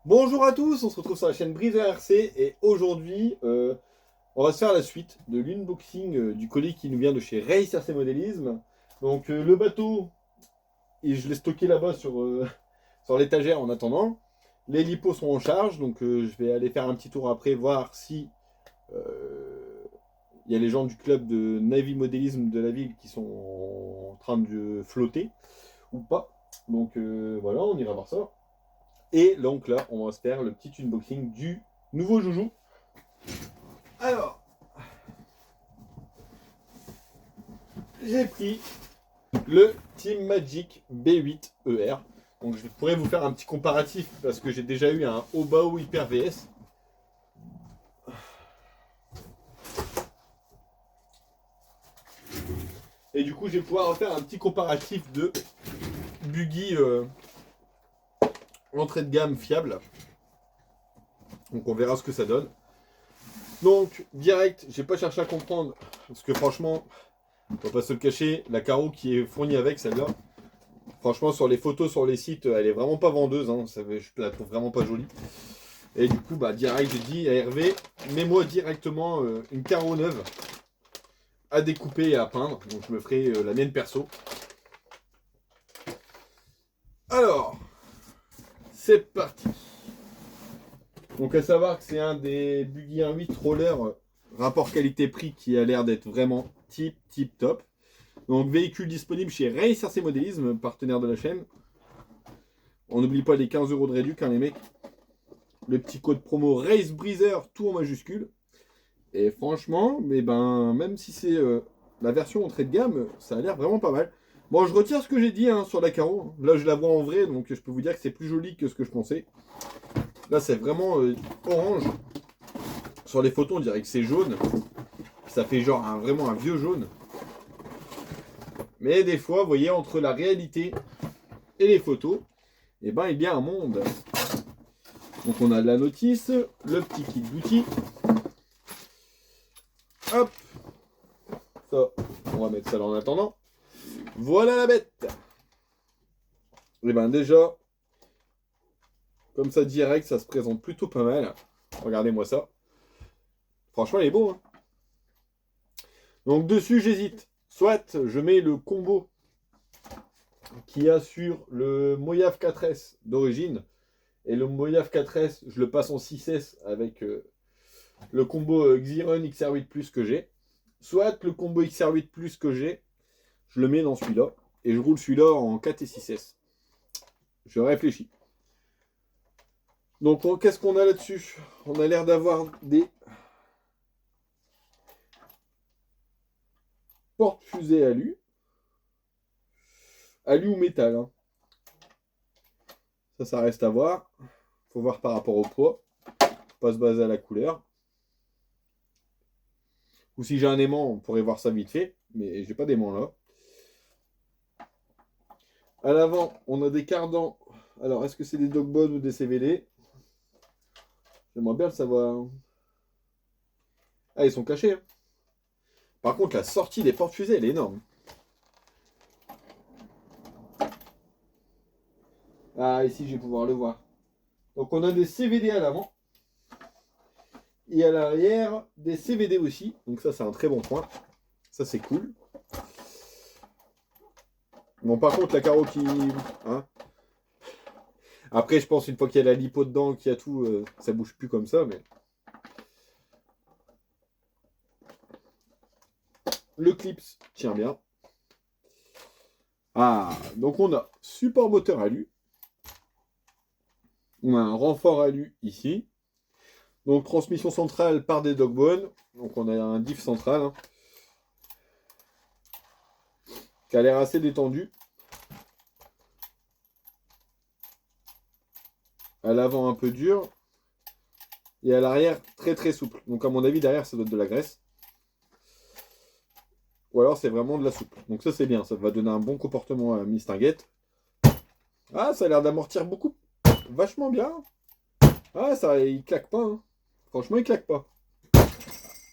Bonjour à tous, on se retrouve sur la chaîne Brise RC et aujourd'hui on va se faire la suite de l'unboxing du colis qui nous vient de chez Race RC Modélisme. Donc le bateau, je l'ai stocké là-bas sur l'étagère en attendant. Les lipos sont en charge, donc je vais aller faire un petit tour après voir si il y a les gens du club de Navy Modélisme de la ville qui sont en train de flotter ou pas. Donc voilà, on ira voir ça. Et donc là, on va se faire le petit unboxing du nouveau joujou. Alors, j'ai pris le Team Magic B8 ER. Donc je pourrais vous faire un petit comparatif parce que j'ai déjà eu un Obao Hyper VS. Et du coup, je vais pouvoir refaire un petit comparatif de buggy entrée de gamme fiable. Donc on verra ce que ça donne. Donc direct, j'ai pas cherché à comprendre parce que franchement, on va pas se le cacher, la carreau qui est fournie avec celle-là, franchement sur les photos sur les sites, elle est vraiment pas vendeuse, hein, je la trouve vraiment pas jolie. Et du coup, bah direct, j'ai dit à Hervé, mets-moi directement une carreau neuve à découper et à peindre. Donc je me ferai la mienne perso. Alors, c'est parti. Donc à savoir que c'est un des Buggy 1.8 roller rapport qualité-prix qui a l'air d'être vraiment tip top. Donc véhicule disponible chez Race RC Modélisme, partenaire de la chaîne. On n'oublie pas les 15 € de réduc, hein, les mecs. Le petit code promo Race Breezer, tout en majuscule. Et franchement, mais ben, même si c'est la version entrée de gamme, ça a l'air vraiment pas mal. Bon, je retire ce que j'ai dit hein, sur la carreau. Là, je la vois en vrai, donc je peux vous dire que c'est plus joli que ce que je pensais. Là, c'est vraiment orange. Sur les photos, on dirait que c'est jaune. Ça fait genre vraiment un vieux jaune. Mais des fois, vous voyez, entre la réalité et les photos, et ben, il y a un monde. Donc on a la notice, le petit kit d'outils. Hop. Ça, on va mettre ça là en attendant. Voilà la bête. Et ben déjà, comme ça direct, ça se présente plutôt pas mal. Regardez-moi ça. Franchement, il est beau. Hein. Donc dessus, j'hésite. Soit je mets le combo qu'il y a sur le Mojave 4S d'origine. Et le Mojave 4S, je le passe en 6S avec le combo Xiron XR8 Plus que j'ai. Soit le combo XR8 Plus que j'ai, je le mets dans celui-là. Et je roule celui-là en 4 et 6S. Je réfléchis. Donc qu'est-ce qu'on a là-dessus? On a l'air d'avoir des porte-fusées alu. Alu ou métal. Hein. Ça reste à voir. Faut voir par rapport au poids. Faut pas se baser à la couleur. Ou si j'ai un aimant, on pourrait voir ça vite fait. Mais j'ai pas d'aimant là. À l'avant, on a des cardans. Alors, est-ce que c'est des Dogbone ou des CVD? J'aimerais bien le savoir. Ah, ils sont cachés. Hein. Par contre, la sortie des porte-fusées, elle est énorme. Ah, ici, je vais pouvoir le voir. Donc, on a des CVD à l'avant. Et à l'arrière, des CVD aussi. Donc, ça, c'est un très bon point. Ça, c'est cool. Bon, par contre, la carreau qui... Hein. Après, je pense, une fois qu'il y a la lipo dedans, qu'il y a tout, ça bouge plus comme ça, mais... Le clips tient bien. Ah, donc on a support moteur alu. On a un renfort alu ici. Donc transmission centrale par des Dogbone. Donc on a un diff central. Hein, qui a l'air assez détendu. À l'avant un peu dur. Et à l'arrière très souple. Donc à mon avis derrière ça doit être de la graisse. Ou alors c'est vraiment de la soupe. Donc ça c'est bien. Ça va donner un bon comportement à Mistinguette. Ah ça a l'air d'amortir beaucoup. Vachement bien. Ah ça il claque pas. Hein. Franchement il claque pas.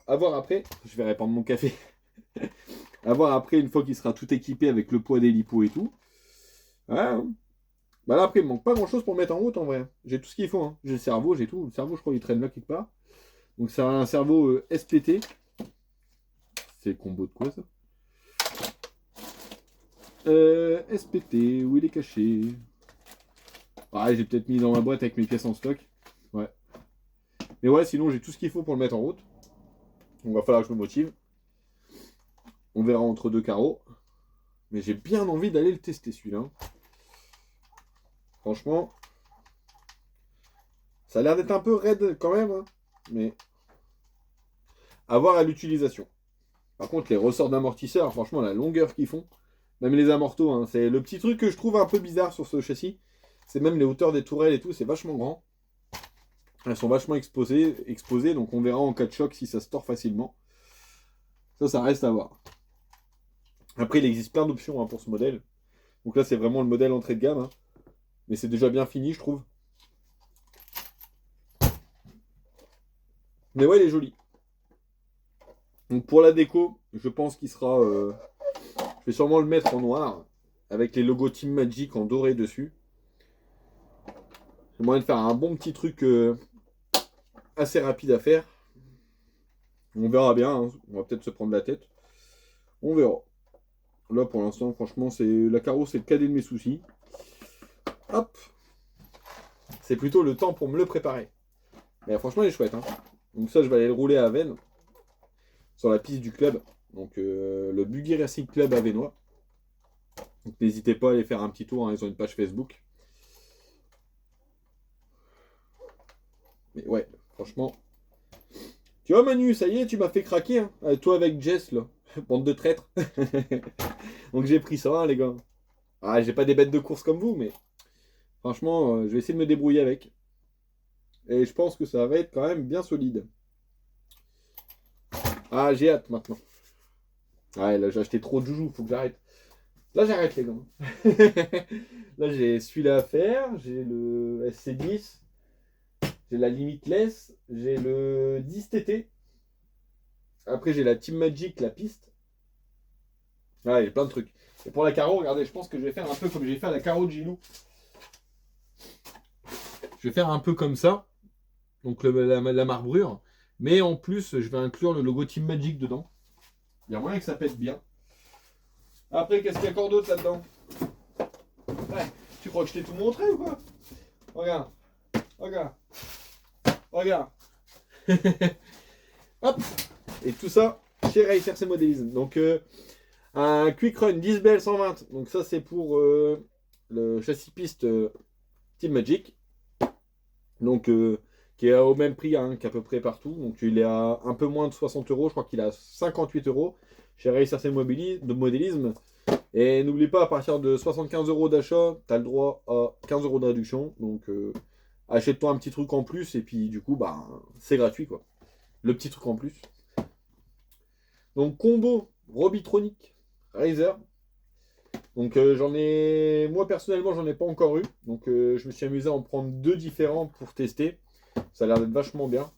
A voir après. Je vais répandre mon café. À voir après une fois qu'il sera tout équipé avec le poids des lipos et tout. Ouais, hein. Bah là, après, il me manque pas grand-chose pour le mettre en route, en vrai. J'ai tout ce qu'il faut, hein. J'ai le cerveau, j'ai tout. Le cerveau, je crois, il traîne là quelque part. Donc, c'est un cerveau SPT. C'est le combo de quoi, ça? SPT, où il est caché? Ah, j'ai peut-être mis dans ma boîte avec mes pièces en stock. Ouais. Mais ouais, sinon, j'ai tout ce qu'il faut pour le mettre en route. Donc, va falloir que je me motive. On verra entre deux carreaux. Mais j'ai bien envie d'aller le tester, celui-là. Franchement, ça a l'air d'être un peu raide quand même. Hein. Mais à voir à l'utilisation. Par contre, les ressorts d'amortisseurs, franchement, la longueur qu'ils font, même les amortos, hein, c'est le petit truc que je trouve un peu bizarre sur ce châssis. C'est même les hauteurs des tourelles et tout, c'est vachement grand. Elles sont vachement exposées, donc on verra en cas de choc si ça se tord facilement. Ça reste à voir. Après, il existe plein d'options hein, pour ce modèle. Donc là, c'est vraiment le modèle entrée de gamme. Hein. Mais c'est déjà bien fini, je trouve. Mais ouais, il est joli. Donc pour la déco, je pense qu'il sera... Je vais sûrement le mettre en noir, avec les logos Team Magic en doré dessus. J'ai moyen de faire un bon petit truc assez rapide à faire. On verra bien, hein. On va peut-être se prendre la tête. On verra. Là pour l'instant, franchement, c'est la carreau, c'est le cadet de mes soucis. Hop. C'est plutôt le temps pour me le préparer. Mais franchement, il est chouette. Hein. Donc ça, je vais aller le rouler à Vennes, sur la piste du club. Donc le Buggy Racing Club à Vennois. Donc n'hésitez pas à aller faire un petit tour, hein. Ils ont une page Facebook. Mais ouais, franchement. Tu vois Manu, ça y est, tu m'as fait craquer. Hein. Toi avec Jess, là. Bande de traîtres. Donc j'ai pris ça, hein, les gars. Ah, j'ai pas des bêtes de course comme vous, mais franchement, je vais essayer de me débrouiller avec. Et je pense que ça va être quand même bien solide. Ah, j'ai hâte maintenant. Ouais, là j'ai acheté trop de joujoux, faut que j'arrête. Là j'arrête les gars. Là j'ai celui-là à faire, j'ai le SC10, j'ai la Limitless, j'ai le 10TT. Après j'ai la Team Magic, la piste. Ouais, j'ai plein de trucs. Et pour la carreau, regardez, je pense que je vais faire un peu comme j'ai fait à la carreau de Gilou. Je vais faire un peu comme ça. Donc la marbrure. Mais en plus, je vais inclure le logo Team Magic dedans. Il y a moyen que ça pète bien. Après, qu'est-ce qu'il y a encore d'autre là-dedans? Ouais, tu crois que je t'ai tout montré ou quoi? Regarde. Regarde. Regarde. Hop. Et tout ça chez Racer Modélisme. Donc, un Quick Run 10BL 120. Donc, ça, c'est pour le châssis piste Team Magic. Donc, qui est au même prix hein, qu'à peu près partout. Donc, il est à un peu moins de 60 euros. Je crois qu'il est à 58 euros chez Racer Modélisme. Et n'oublie pas, à partir de 75 euros d'achat, tu as le droit à 15 euros de réduction. Donc, achète-toi un petit truc en plus. Et puis, du coup, bah, c'est gratuit, quoi. Le petit truc en plus. Donc, combo Robitronic Razer. Donc, moi, personnellement, j'en ai pas encore eu. Donc, je me suis amusé à en prendre deux différents pour tester. Ça a l'air d'être vachement bien.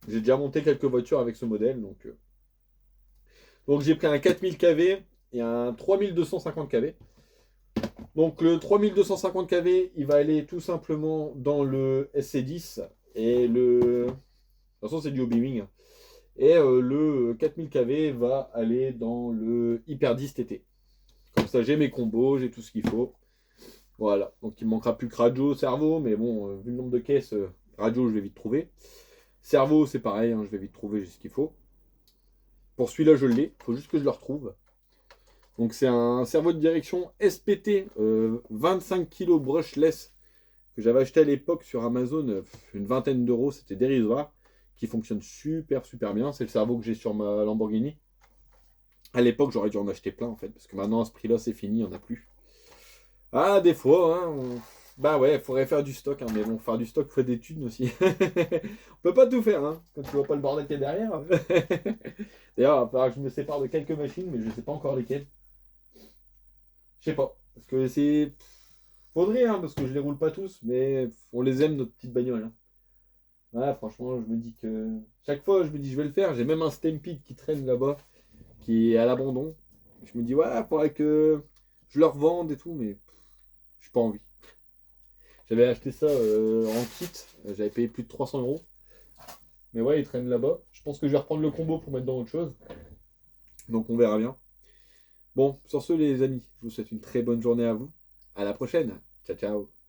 J'ai déjà monté quelques voitures avec ce modèle. Donc j'ai pris un 4000 kV et un 3250 kV. Donc le 3250 kV, il va aller tout simplement dans le SC10 et le... De toute façon, c'est du Hobbywing. Et le 4000 kV va aller dans le Hyper 10 TT. Comme ça, j'ai mes combos, j'ai tout ce qu'il faut. Voilà. Donc il ne manquera plus que radio, cerveau, mais bon, vu le nombre de caisses, radio, je vais vite trouver. Cerveau, c'est pareil, hein, je vais vite trouver, j'ai ce qu'il faut. Pour celui-là, je l'ai. Il faut juste que je le retrouve. Donc c'est un cerveau de direction SPT 25 kg brushless que j'avais acheté à l'époque sur Amazon, une vingtaine d'euros, c'était dérisoire, qui fonctionne super bien. C'est le cerveau que j'ai sur ma Lamborghini. À l'époque, j'aurais dû en acheter plein en fait, parce que maintenant à ce prix-là, c'est fini, il n'y en a plus. Ah, des fois, hein, bah ouais, il faudrait faire du stock, hein, mais bon, faire du stock, il faut des thunes aussi. On peut pas tout faire, hein, quand tu vois pas le bordel qu'il y a derrière. D'ailleurs, il va falloir que je me sépare de quelques machines, mais je ne sais pas encore lesquelles. Je sais pas. Parce que c'est. Faudrait, hein, parce que je les roule pas tous, mais on les aime, notre petite bagnole. Hein. Ouais, franchement, je me dis que. Chaque fois, je me dis, je vais le faire. J'ai même un Stampede qui traîne là-bas, qui est à l'abandon. Je me dis, ouais, faudrait que je le revende et tout, mais j'ai pas envie. J'avais acheté ça en kit, j'avais payé plus de 300 euros. Mais ouais, il traîne là-bas. Je pense que je vais reprendre le combo pour mettre dans autre chose. Donc on verra bien. Bon, sur ce les amis, je vous souhaite une très bonne journée à vous. À la prochaine. Ciao ciao.